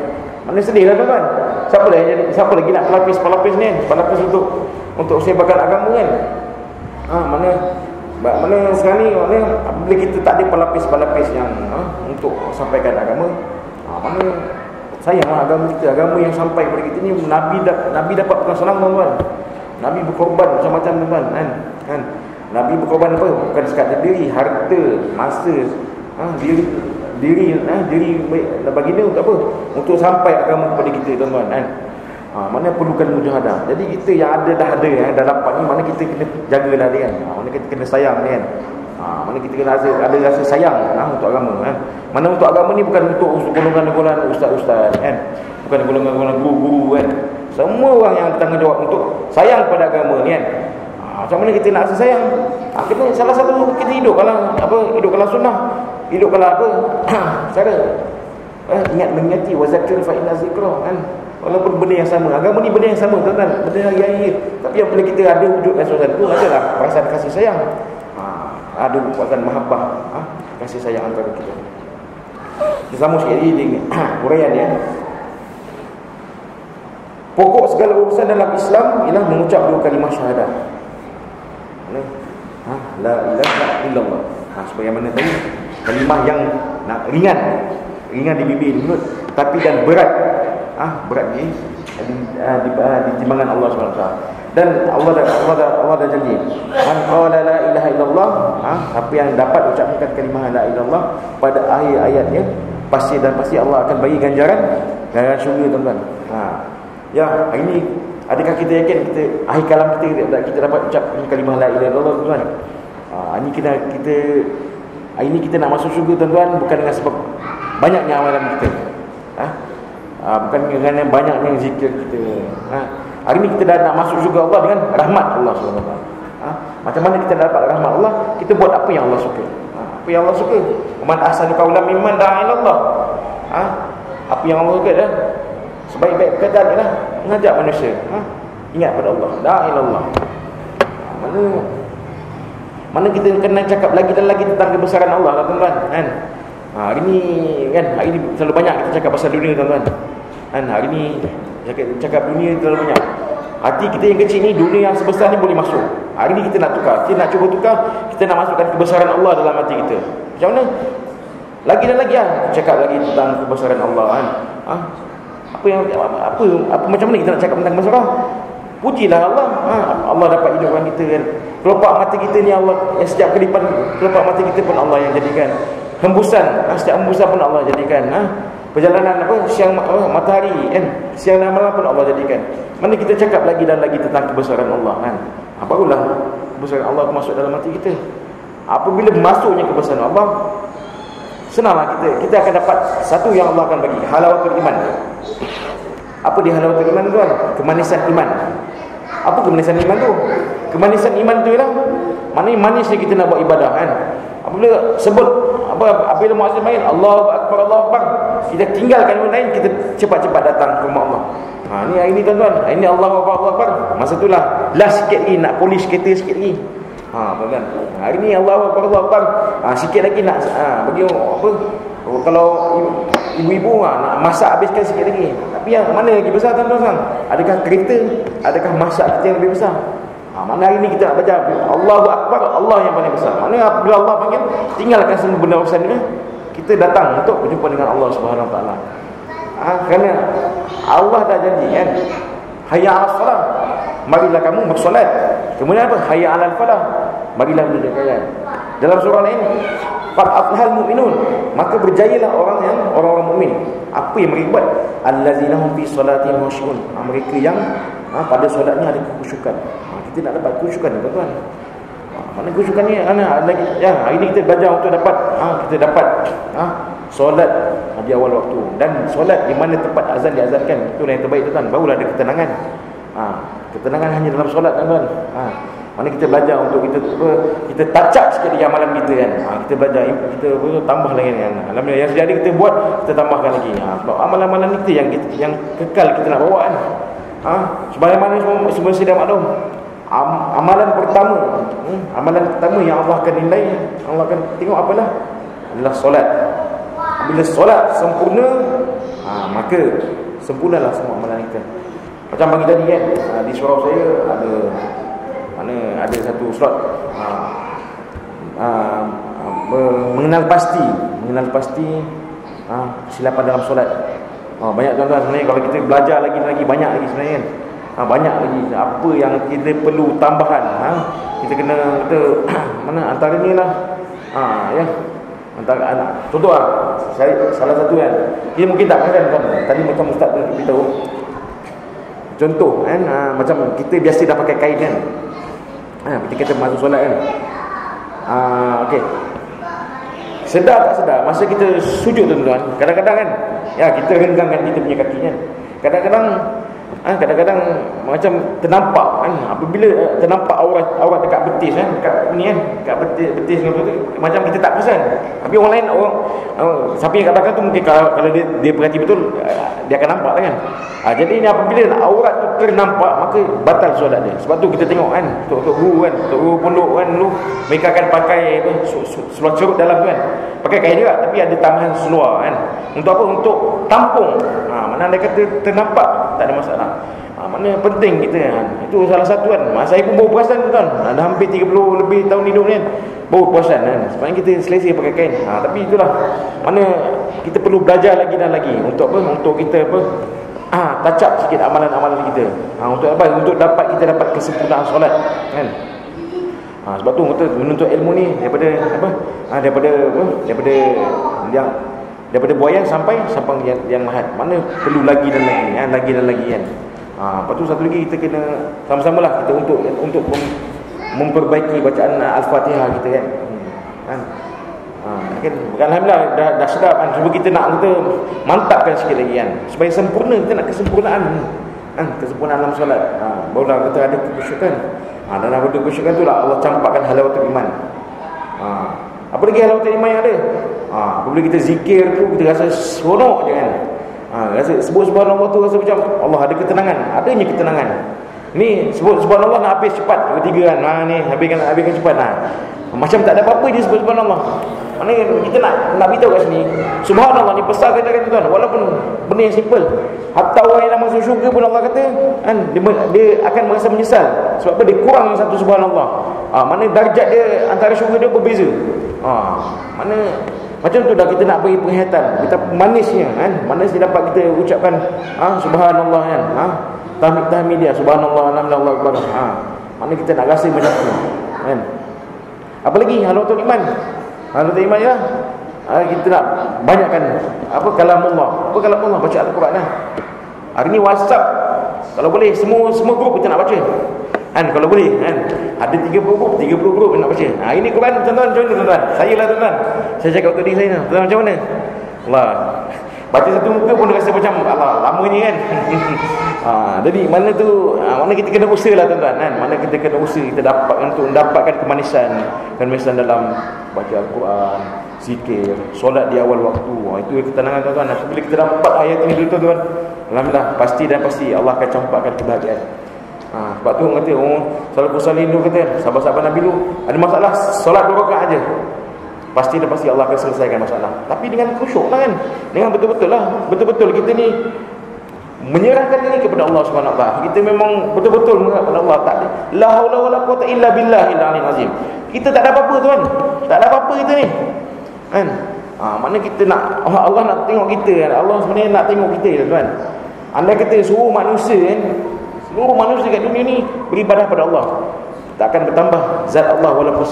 Mana sedih lah tuan-tuan. Siapa lagi nak pelapis ni kan? Pelapis untuk sebarkan agama kan. Mana sekarang ni bila kita tak ada pelapis-pelapis yang untuk sampaikan agama, mana sayanglah agama kita, agama yang sampai kepada kita ni. Nabi dapat bukan senang tuan-tuan. Nabi berkorban macam-macam tuan-tuan kan. Nabi berkorban apa? Bukan sekadar diri, harta, masa, diri baginda untuk apa? Untuk sampai agama kepada kita tuan-tuan kan. Mana perlukan mujahadah. Jadi kita yang dah dapat ni, mana kita kena jagalah dia kan. Mana kita kena sayang dia kan. Mana kita kena ada rasa sayang untuk agama kan. Mana untuk agama ni bukan untuk golongan-golongan ustaz-ustaz kan. Bukan golongan-golongan guru-guru kan. Semua orang yang bertanggungjawab untuk sayang pada agama ni kan. Macam mana kita nak rasa sayang? Kena salah satu kita hidup kalau sunnah, hidup kalau cara ingat mengingati wazakir fa inna zikra kan. Walaupun benda yang sama, agama ni benda yang sama tuan-tuan, benda yang tapi yang bila kita ada wujudkan suasana tu adalah perasaan kasih sayang. Ada perasaan mahabbah, kasih sayang antara kita. Bersama sikit lagi dengan huraian dia. Pokok segala urusan dalam Islam ialah mengucap dua kalimah syahadah. La ilaha illallah. Sebagaimana tadi, kalimah yang ringan di bibir, di mulut, tapi dan berat di timbangan Allah SWT. Dan Allah dah janji, man qala la ilaha illallah, siapa yang dapat ucapkan kalimah la ilaha illallah pada akhir ayatnya, pasti Allah akan bagi ganjaran syurga tuan-tuan. Ya, hari ni Adakah kita yakin kita akhir kalam kita dapat ucap kalimah la ilaha illallah, tuan? Ini kita nak masuk syurga, tuan-tuan, bukan dengan sebab banyaknya amalan kita. Bukan dengan banyaknya zikir kita. Hari ni kita dah nak masuk syurga Allah dengan rahmat Allah SWT. Macam mana kita dapat rahmat Allah? Kita buat apa yang Allah suka. Apa yang Allah suka? Man ahsanu qawlan mimman da'a ila Allah. Apa yang Allah suka dah. Sebaik-baik perkataan ialah mengajak manusia ingat pada Allah, da'a ila Allah. Mana kita kena cakap lagi dan lagi tentang kebesaran Allah, tuan-tuan, kan? Hari ni terlalu banyak kita cakap pasal dunia, tuan-tuan. Hari ni cakap dunia terlalu banyak. Hati kita yang kecil ni, dunia yang sebesar ni boleh masuk. Hari ni kita nak tukar, kita nak cuba tukar, kita nak masukkan kebesaran Allah dalam hati kita. Macam mana? Lagi dan lagi cakap lagi tentang kebesaran Allah, kan? Apa macam mana kita nak cakap tentang kebesaran Allah? Pujilah Allah. Allah dapat hidupkan kita, kan? Kelopak mata kita ni Allah, setiap kedipan kelopak mata kita pun Allah yang jadikan. Hembusan, setiap hembusan pun Allah jadikan. Perjalanan siang matahari, kan? Siang dan malam pun Allah jadikan. Mana kita cakap lagi dan lagi tentang kebesaran Allah, kan? Barulah kebesaran Allah masuk dalam hati kita. Apabila masuknya kebesaran Allah, senanglah kita akan dapat satu yang Allah akan bagi, halawatul iman. Apa dia halawatul iman, tuan? Kemanisan iman. Apa kemanisan iman tu? Kemanisan iman tu ialah maknanya manisnya kita nak buat ibadah, kan? Apabila sebut apabila muazzin main Allahu akbar, Allahu akbar, kita tinggalkan yang lain, kita cepat-cepat datang ke rumah Allah. Ni hari ni, tuan-tuan, hari ni Allahu akbar, Allahu akbar. Masa itulah last sikit lagi nak polish kereta sikit lagi. Tuan-tuan, hari ni Allahu akbar, Allahu akbar. Sikit lagi nak bagi apa? Kalau ibu-ibu nak masak habiskan sikit lagi. Tapi yang mana lagi besar, tuan-tuan? Adakah kereta? Adakah masak kita yang lebih besar? Mana hari ni kita nak baca Allahu akbar, Allah yang paling besar. Mana apabila Allah panggil, tinggalkan semua benda urusan ni, kita datang untuk berjumpa dengan Allah Subhanahu Wa Taala. Kerana Allah dah janji, kan? Hayya 'alas salah, marilah kamu bersolat. Kemudian apa? Hayya 'alal falah, marilah menunaikan. Dalam surah lain, qad aflahal mu'minun, maka berjayalah orang-orang mukmin. Apa yang mereka buat? Allazina hum fi salatihim khushu'un, mereka yang pada solatnya ada kekhusyukan. Kita nak dapat kekhusyukan, tuan-tuan. Mana kekhusyukan ni? Hari ni kita belajar untuk dapat solat di awal waktu, dan solat di mana tempat azan diazankan, itu yang terbaik, tuan-tuan. Barulah ada ketenangan. Ketenangan hanya dalam solat, tuan-tuan. Mana kita belajar untuk kita touch sikit lagi amalan kita, kan? Kita belajar, kita tambah lagi, kan? Alhamdulillah, yang sejadi kita buat, kita tambahkan lagi. Sebab amalan-amalan kita yang kekal kita nak bawa, kan? Sebagaimana semua sedia maklum, amalan pertama yang Allah akan nilai, Allah akan tengok apalah, adalah solat. Bila solat sempurna, maka sempurnalah semua amalan kita. Macam pagi tadi, kan, di surau saya ada satu slot mengenal pasti kesilapan dalam solat. Banyak, tuan-tuan, sebenarnya kalau kita belajar lagi banyak lagi sebenarnya, kan? Banyak lagi apa yang kita perlu tambahan. Kita kena mana antaranya lah, ya, antara anak. Contoh salah satu, kan, kita mungkin tak pernah, kan? Tadi macam ustaz tu beritahu contoh, kan, macam kita biasa dah pakai kain, kan? Ketika kita masuk solat, kan? Okey. Sedar tak sedar, masa kita sujud, tuan-tuan, kadang-kadang, kan, ya, kita renggangkan kita punya kaki, kan? Kadang-kadang macam ternampak, kan? Apabila ternampak aurat dekat betis, kan? Dekat ni, kan? Dekat betis macam kita tak perasan. Tapi orang lain, siapa yang kat belakang tu mungkin kalau dia perhati betul, dia akan nampak, kan? Jadi ni apabila aurat tu ternampak, maka batal solat dia. Sebab tu kita tengok, kan, untuk guru, kan, untuk guru pondok, kan, dulu mereka akan pakai seluar cerut dalam tu, kan, pakai kain juga, tapi ada tambahan seluar, kan. Untuk apa? Untuk tampung. Mana dia kata ternampak, tak ada masalah. Mana penting kita, kan? Itu salah satu, kan. Saya pun baru perasan, tuan. Dah hampir 30 lebih tahun hidup ni, kan, baru perasan, kan. Sebenarnya kita selesa pakai kain. Tapi itulah, mana kita perlu belajar lagi dan lagi. Untuk apa? Untuk kita touch up sikit amalan-amalan kita. Untuk apa? Untuk kita dapat kesempurnaan solat, kan. Sebab tu kita menuntut ilmu ni daripada buaya sampai yang lahat. Mana perlu lagi dan lagi, kan? Lepas tu satu lagi kita kena sama-sama lah kita untuk memperbaiki bacaan Al-Fatihah kita kan. Kan alhamdulillah dah sedap kan. Cuba kita nak kita mantapkan sikit lagi kan. Supaya sempurna, kita nak kesempurnaan. Kesempurnaan dalam solat. Barulah kita ada kekhusyukan. Dan ada kekhusyukan tu lah Allah campakkan halawatul iman. Apa lagi halawatul iman yang ada? Apabila kita zikir tu kita rasa seronok je kan. Rasa sebut subhanallah tu rasa macam Allah ada ketenangan. Adanya ketenangan. Ni sebut subhanallah nak habis cepat ketiga kan. Ni habiskan cepat macam tak ada apa-apa dia sebut subhanallah. Maknanya kita nak beritahu kat sini subhanallah ni besar kata tuan, walaupun benda yang simple. Hatta orang yang nak masuk syurga pun Allah kata kan, dia akan merasa menyesal. Sebab apa? Dia kurang satu subhanallah. Mana darjat dia antara syurga dia berbeza. Mana macam tu dah kita nak beri penghayatan. Kita manisnya kan, manis dia dapat kita ucapkan subhanallah kan. Tahmid dia subhanallah alhamdulillah akbar. Mana kita nak rasa macam tu kan. Apa lagi halawatul iman? Halawatul iman ya. Kita nak banyakkan kalamullah. Apa kalamullah? Baca Al-Quran lah. Hari ni WhatsApp kalau boleh semua grup kita nak baca. Kalau boleh kan. Ada 30 grup nak baca. Ini Quran tuan-tuan macam mana tuan-tuan? Saya lah tuan-tuan. Saya cakap untuk diri saya tuan macam mana? Allah. Baca satu muka pun rasa macam Allah lamanya kan. Jadi mana kita kena usaha lah tuan-tuan kan. Mana kita kena usaha kita dapat untuk mendapatkan kemanisan dalam baca Al-Quran, zikir, solat di awal waktu. Itu ketenangan tuan-tuan. Bila kita dapat ayat ini dulu tuan-tuan, alhamdulillah pasti Allah akan campakkan kebahagiaan. Sebab tu orang kata salafus salih dulu kata sahabat-sahabat Nabi dulu ada masalah solat 2 rakaat aja. Pasti Allah akan selesaikan masalah. Tapi dengan khusyuk lah kan. Dengan betul-betul kita ni menyerahkan diri kepada Allah Subhanahu Wa Taala. Kita memang betul-betul menghadap kepada Allah. Tak ada la haula wala quwata illa billahil aliyil azim. Kita tak ada apa-apa tuan. Tak ada apa-apa kita ni. Kan? Mana kita nak Allah nak tengok kita kan. Allah sebenarnya nak tengok kita tuan. Andai kita suruh manusia kan, seluruh manusia kat dunia ni beribadah pada Allah, tak akan bertambah zat Allah walaupun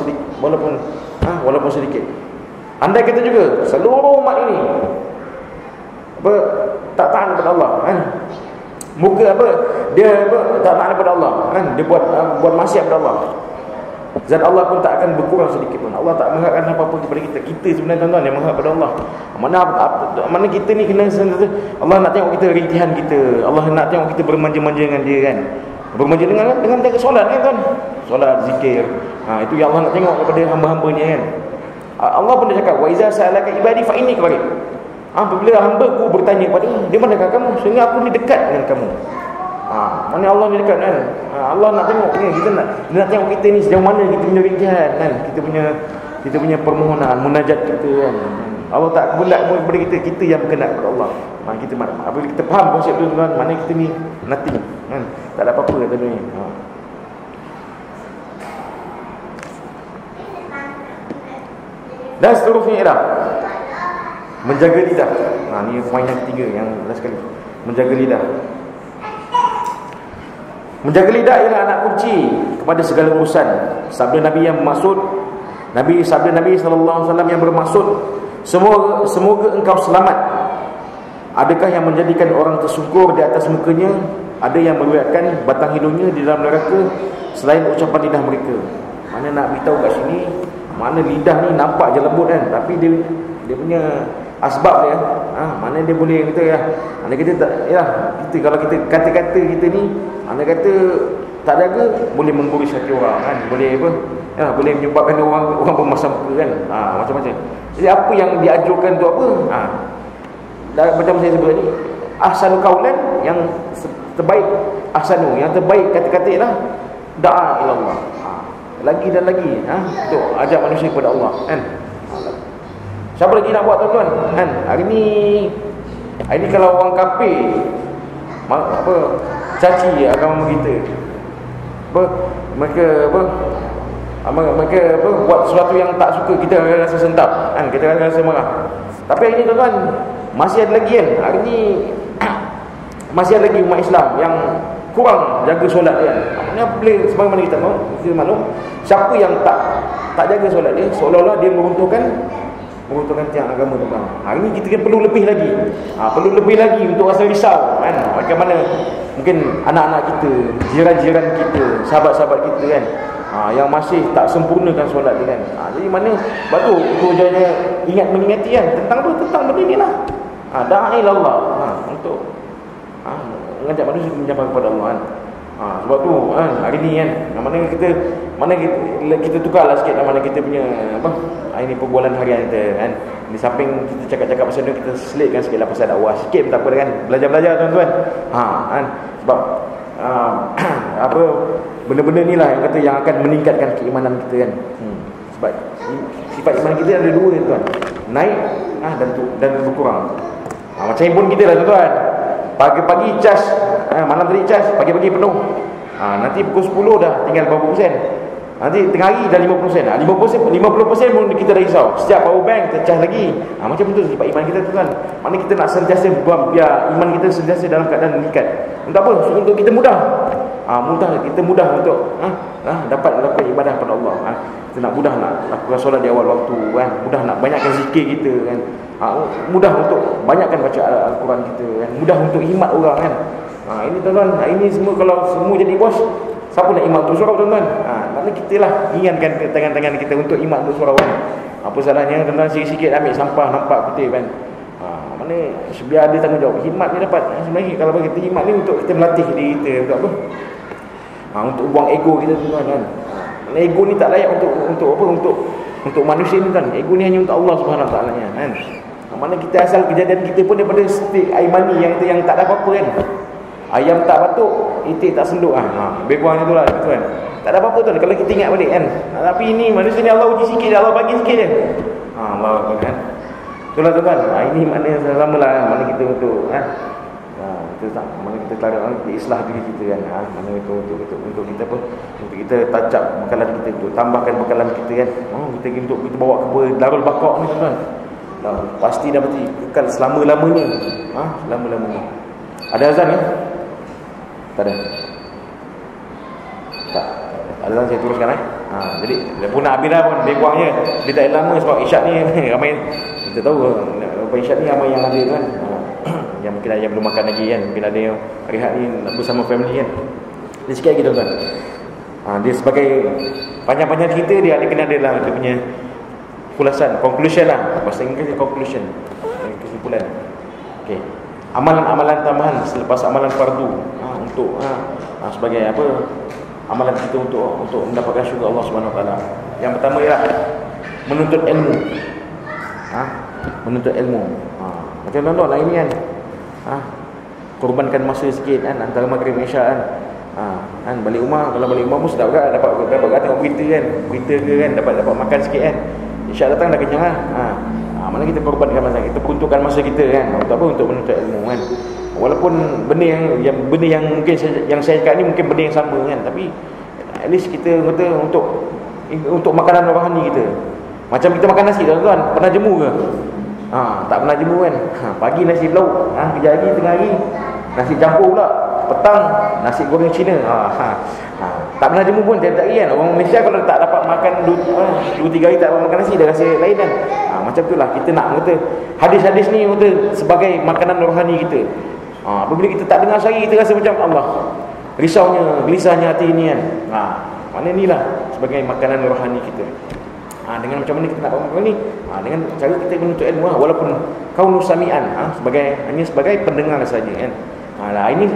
sedikit. Andai kata juga seluruh umat ini tak taat kepada Allah kan, muka dia tak taat kepada Allah kan, dia buat maksiat kepada Allah, zat Allah pun tak akan berkurang sedikit pun. Allah tak mengharapkan apa-apa kepada kita. Kita sebenarnya tuan-tuan yang mengharap kepada Allah. Mana kita ni kena Allah nak tengok kita rintihan kita. Allah nak tengok kita bermanja-manja dengan dia kan. Bermanja dengan jaga solat kan tuan. Solat, zikir. Itu yang Allah nak tengok kepada hamba-hambanya kan. Allah pun dah cakap wa iza sa'alaka ibadi fa inni qarib. Apabila hamba-Ku bertanya kepada di manakah kamu, sehingga aku ni dekat dengan kamu. Mana Allah ni dekat kan. Allah nak tengok ni, dia nak tengok kita ni sejauh mana kita punya rintihan kan, kita punya permohonan, munajat kita kan. Allah tak belat kepada kita yang berkenan kepada Allah. Kita apabila kita faham konsep tu tuan, mana kita ni nothing kan, tak ada apa-apa kat dunia ni. Dan seterusnya ialah menjaga lidah. Ni poin yang ketiga yang last sekali. Menjaga lidah. Menjaga lidah ialah anak kunci kepada segala urusan. Sabda Nabi yang bermaksud sabda Nabi sallallahu alaihi wasallam yang bermaksud semoga engkau selamat. Adakah yang menjadikan orang tersungkur di atas mukanya? Ada yang meriwayatkan batang hidungnya di dalam neraka selain ucapan lidah mereka. Mana nak beritahu kat sini, mana lidah ni nampak je lembut kan, tapi dia punya asbab dia mana dia boleh kata ya. Anda kita tak kita kalau kita kata-kata kita ni anda kata tak jaga boleh menggurus hati orang kan, boleh boleh menyebabkan orang bermasam muka kan, macam-macam. Jadi apa yang diajukan tu apa? Macam saya sebut ni, ahsanu qaulan, yang terbaik, ahsanu yang terbaik kata-kata ialah da'a ila Allah. Lagi dan lagi untuk ajak manusia kepada Allah kan. Siapa lagi nak buat tuan-tuan kan? Hari ni kalau orang kafir caci agama kita, mereka buat sesuatu yang tak suka, kita akan rasa sentap kan, kita akan rasa marah. Tapi hari ni tuan-tuan masih ada lagi kan, hari ni masih ada lagi umat Islam yang kurang jaga solat dia. Maknanya boleh sebagaimana kita maklum, siapa yang tak jaga solat dia, seolah-olah dia meruntuhkan meruntuhkan tiang agama tuan. Hari ni kita perlu lebih lagi. Perlu lebih lagi untuk rasa risau kan. Bagaimana mungkin anak-anak kita, jiran-jiran kita, sahabat-sahabat kita kan, yang masih tak sempurnakan solat dia kan. Jadi mana batu tujuannya mengingati kan tentang benda ni lah. Da'a ila Allah, untuk mengajak manusia menyembah kepada Allah kan. Sebab tu hari ni kan, mana kita tukarlah sikit mana kita punya ini perbualan harian kita kan. Di samping kita cakap-cakap pasal ni, kita selitkan sikitlah pasal dakwah sikit pun tak apa kan. Belajar-belajar tuan-tuan. Kan sebab benda-benda ni lah yang akan meningkatkan keimanan kita kan. Sebab sifat iman kita ada dua tuan, naik dan berkurang. Macam handphone kita lah tuan-tuan. Pagi-pagi cas, malam tadi cas, pagi-pagi penuh. Nanti pukul 10 dah tinggal berapa persen. Nanti tengah hari dah 50%. 50% pun kita dah risau. Setiap power bank kita cas lagi. Macam tu sifat iman kita tuan. Mana kita nak sentiasa biar iman kita sentiasa dalam keadaan meningkat. Untuk apa? Untuk kita mudah. Kita mudah untuk dapat melakukan ibadah kepada Allah. Kita nak mudah nak lakukan solat di awal waktu kan. Mudah nak banyakkan zikir kita kan. Mudah untuk banyakkan baca Al-Quran kita kan. Mudah untuk himat orang kan. Ini tuan-tuan, ini semua kalau semua jadi bos, siapa nak imat untuk surau tuan-tuan? Maknanya kita lah ingatkan ke tangan-tangan kita untuk imat untuk surau kan. Apa salahnya tuan-tuan sikit-sikit ambil sampah nampak kutip kan. Mana biar ada tanggungjawab. Himat ni dapat. Sebenarnya kalau bagi kita himat ni untuk kita melatih diri kita untuk apa? Untuk buang ego kita tuan-tuan kan. Ego ni tak layak untuk manusia ni kan. Ego ni hanya untuk Allah Subhanahu Wa Taala kan. Mana kita asal kejadian kita pun daripada stik air mani yang tak ada apa-apa kan. Ayam tak batuk, itik tak senduk. Lebih kurang itulah gitu kan. Tak ada apa-apa tuan kalau kita ingat balik kan. Tapi ini manusia ni Allah uji sikit, Allah bagi sikit je. Allah kan. Itulah tuan. Ini maknanya sama-samalah mana kita untuk mana kita cari islah diri kita kan. Mana itu untuk kita pun untuk kita tajak bekalan kita, untuk tambahkan bekalan kita kan. Untuk kita bawa ke Darul Baqarah ni tuan. Pasti dapat kekal selama-lamanya. Selama-lamanya. Ada azan ya? Tak ada. Tak. Ada azan saya teruskan jadi dia pun nak habis dah pun. Lebih kurangnya dia tak lama sebab isyak ni ramai kita tahu lepas isyak ni ramai yang ada kan. Yang mungkin ada yang belum makan lagi kan. Mungkin ada yang rehat ni bersama family kan. Dia sikit lagi tuan-tuan. Dia sebagai panjang-panjang cerita dia kena ada lah dia punya conclusion lah. Bahasa Inggeris conclusion. Kesimpulan. Okey. Amalan-amalan tambahan selepas amalan fardu untuk sebagai apa? Amalan kita untuk mendapatkan syurga Allah Subhanahu Wa Taala. Yang pertama ialah menuntut ilmu. Menuntut ilmu. Macam tuan-tuan lah ini kan. Korbankan masa sikit kan antara maghrib dan isyak kan. Balik rumah, kalau balik rumah pun sedap kan dapat tengok berita kan. Berita ke kan dapat makan sikit kan. Isyak datang dah kenyang lah. Mana kita korbankan masa kita, peruntukkan masa kita kan. Untuk apa? Untuk menuntut ilmu kan. Walaupun benda yang mungkin yang saya cakap ni mungkin benda yang sama kan, tapi at least kita kata untuk makanan rohani kita. Macam kita makan nasi tuan-tuan, pernah jemu ke? Tak pernah jemu kan. Pagi nasi lauk, kejap lagi tengah hari nasi campur pula, petang nasi goreng Cina. Tak pernah jemu pun tiap hari kan. Orang Malaysia kalau tak dapat makan 2-3 hari tak dapat makan nasi, dah rasa lain kan. Macam itulah kita nak kata hadis-hadis ni kata sebagai makanan rohani kita. Apabila kita tak dengar sehari, kita rasa macam Allah risaunya, gelisahnya hati ini kan. Mana inilah sebagai makanan rohani kita. Dengan macam mana kita nak makan ni? Dengan cara kita menuntut ilmu walaupun kaunu sami'an, hanya sebagai pendengar saja kan. Ini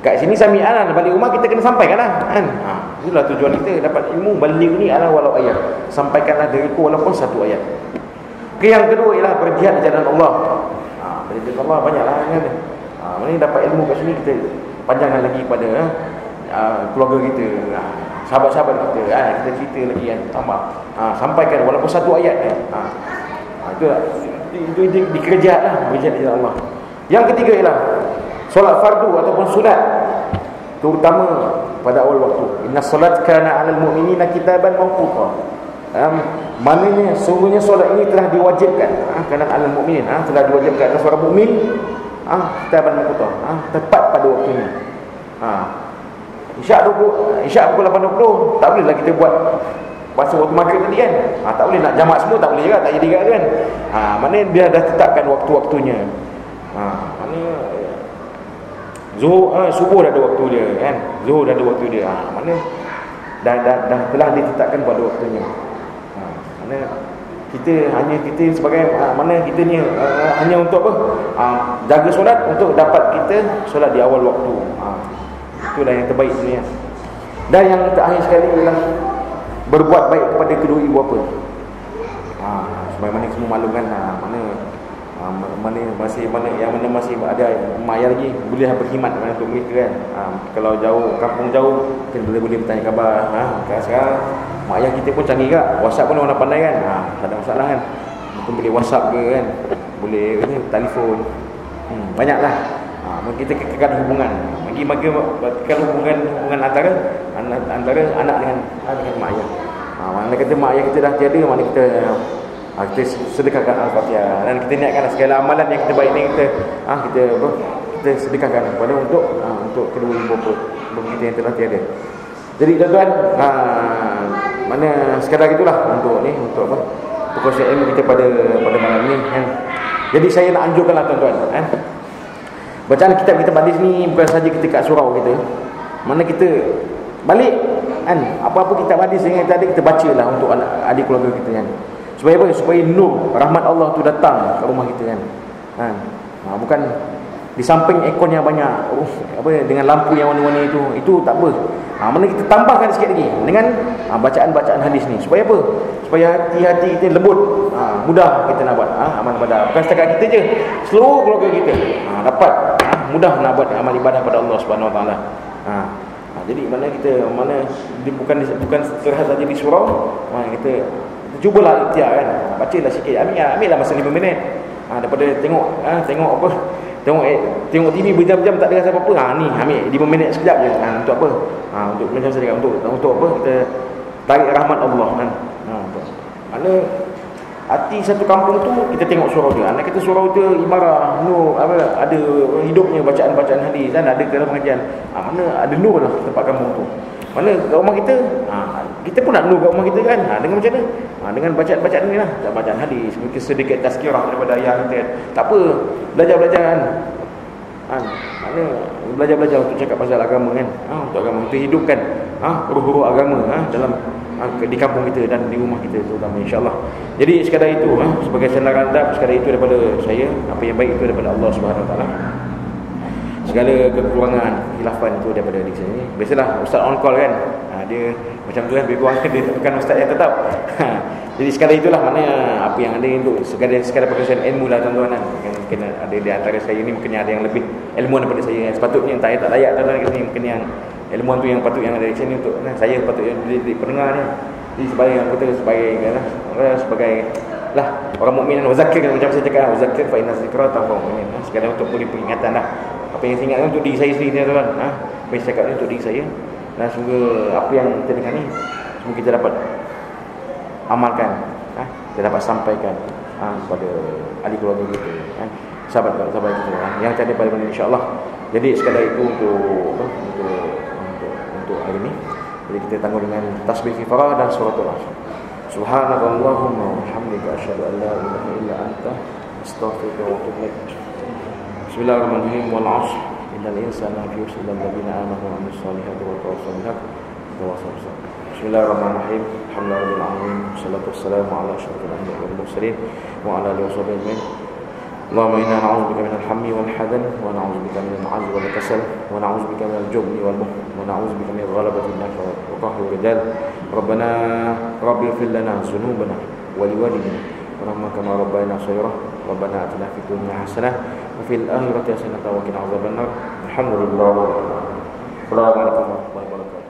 kat sini sami'an lah, balik rumah kita kena sampaikan lah kan. Itulah tujuan kita dapat ilmu. Baligh ni ala walau ayat, sampaikanlah dariku walaupun satu ayat. Yang kedua ialah berjihad di jalan Allah. Berjihad Allah banyaklah kan. Mana dapat ilmu kat sini, kita panjangkan lagi pada keluarga kita, sahabat-sahabat kita, kita cerita lagi kan, tambah sampaikan walaupun satu ayat kan. Itu dikerja lah, berjihad di jalan Allah. Yang ketiga ialah solat fardu ataupun sunat, terutama pada awal waktu. Inna solat kana 'alal mu'minina kitaban mawquta. Maknanya sungguhnya solat ini telah diwajibkan kana 'alal mu'minin, telah diwajibkan atas orang mukmin, kitaban mawquta, tepat pada waktunya. Isyak pukul 8.20 tak bolehlah kita buat Pasal waktu maghrib tadi kan, tak boleh nak jamak semua, tak boleh juga, tak jadi juga kan. Maknanya dia dah tetapkan waktu-waktunya. Maknanya Zuhur, subuh dah ada waktu dia kan. Zuhur dah ada waktu dia. Maknanya dah telah ditetapkan pada waktunya. Maknanya kita sebagai mana kita ni hanya untuk apa? Jaga solat untuk dapat kita solat di awal waktu. Itulah yang terbaik sebenarnya. Dan yang terakhir sekali ialah berbuat baik kepada kedua ibu bapa. Sebagaimana semua maklum kan, mana masih ada mak ayah lagi, boleh berkhidmat untuk mereka kan. Kalau jauh, kampung jauh, kita boleh bertanya khabar. Sekarang mak ayah kita pun canggih juga, WhatsApp pun orang pandai kan. Tak ada masalah kan. Mungkin boleh WhatsApp ke kan, boleh telefon. Banyaklah. Kita kekalkan hubungan. Bagi kalau hubungan antara anak dengan mak ayah. Mana kata mak ayah kita dah tiada, mana kita sedekahkan Al-Fatihah dan kita niatkan segala amalan yang kita baik ni kita sedekahkan kepada untuk kedua ibu bapa kita yang telah tiada. Jadi tuan-tuan, mana sekadar itulah untuk apa? Perkongsian ilmu kita pada malam ni kan. Jadi saya nak anjurkanlah tuan-tuan kan. Bacaan kitab kita hadis ni bukan saja kita kat surau kita. Mana kita balik kan, apa-apa kitab hadis yang tadi kita bacalah untuk adik keluarga kita kan. Supaya apa? Supaya nur rahmat Allah tu datang ke rumah kita kan. Bukan di samping aircon yang banyak, dengan lampu yang warna-warni itu tak apa. Mana kita tambahkan sikit lagi dengan bacaan-bacaan hadis ni. Supaya apa? Supaya hati-hati kita lembut, mudah kita nak buat amal ibadah. Bukan setakat kita je, seluruh keluarga kita dapat mudah nak buat amal ibadah pada Allah Subhanahu Wa Taala. Jadi mana bukan terhad saja di surau, kita cubalah ikhtiar kan. Bacalah sikit, ambillah masa 5 minit. Daripada tengok TV berjam-jam tak ada rasa apa-apa. Ni ambil 5 minit sekejap je. Untuk apa? Untuk macam saya cakap, untuk apa? Kita tarik rahmat Allah kan. Mana hati satu kampung tu kita tengok surau dia. Anak kita surau tu imarah, nur, ada hidupnya bacaan-bacaan hadis dan ada dalam pengajian. Mana ada nur lah tempat kampung tu. Mana kat rumah kita, kita pun nak nur kat rumah kita kan. Dengan macam mana? Dengan bacaan-bacaan ni lah. Bacaan hadis, mungkin sedikit tazkirah daripada ayah kita. Tak apa, belajar-belajar kan. Mana belajar-belajar untuk cakap pasal agama kan. Untuk agama kita hidupkan huru-huru agama dalam di kampung kita dan di rumah kita terutama, insya-Allah. Jadi sekadar itu sebagai sandaran hadap, sekadar itu daripada saya. Apa yang baik itu daripada Allah Subhanahu Wa Taala. Segala kekurangan, khilafan itu daripada diri saya. Biasalah ustaz on call kan. Dia macam tu kan, lebih kurang dia bukan ustaz yang tetap. Jadi sekadar itulah mana apa yang ada untuk sekadar perkongsian ilmu lah tuan-tuan kan. Mungkin ada di antara saya ni mungkin ada yang lebih ilmuwan daripada saya. Sepatutnya entah tak layak tuan-tuan kat sini, mungkin yang ilmuwan tu yang patut yang ada di sini untuk saya patutnya di pendengar ni. Jadi sebagai orang mukmin, wazakir macam saya cakap, wazakir fa inna zikra tanfa'ul mu'minin. Sekadar untuk beri peringatan lah. Apa yang saya ingatkan untuk diri saya sendiri tuan-tuan. Apa yang saya cakap ni untuk diri saya. Dan semoga apa yang kita dengar ni semoga kita dapat amalkan, kita dapat sampaikan kepada ahli keluarga kita, sahabat-sahabat kita yang ada pada mana, insya-Allah. Jadi sekadar itu untuk hari ini. Jadi kita tangguh dengan tasbih kifarah dan suratul asr. Subhanakallahumma wa bihamdika asyhadu an la ilaha illa anta astaghfiruka wa atubu ilaik. Bismillahirrahmanirrahim. Wal 'ashr innal insana lafi khusr illa alladziina aamanu wa 'amilus solihati wa tawassaw bil haqqi wa tawassaw bis sabr. Bismillahirrahmanirrahim. Alhamdulillahirabbil alamin. Wassalatu wassalamu ala asyrofil anbiya'i wal mursalin wa ala alihi washabbihi ajmain. Allahumma inna na'udzubika minal hammi wal hadan wa na'udzubika minal 'ajzi wal kasal wa na'udzubika minal jubni wal bukhl wa na'udzubika min ghalabati an-nafs wa qahri rijal. Rabbana ighfir lana dhunubana wa liwalidina warhamna kama rabbayana shaghira. Rabbana atina fid dunya hasanah wa fil akhirati hasanah wa qina adzabannar. Alhamdulillah. Assalamualaikum warahmatullahi wabarakatuh.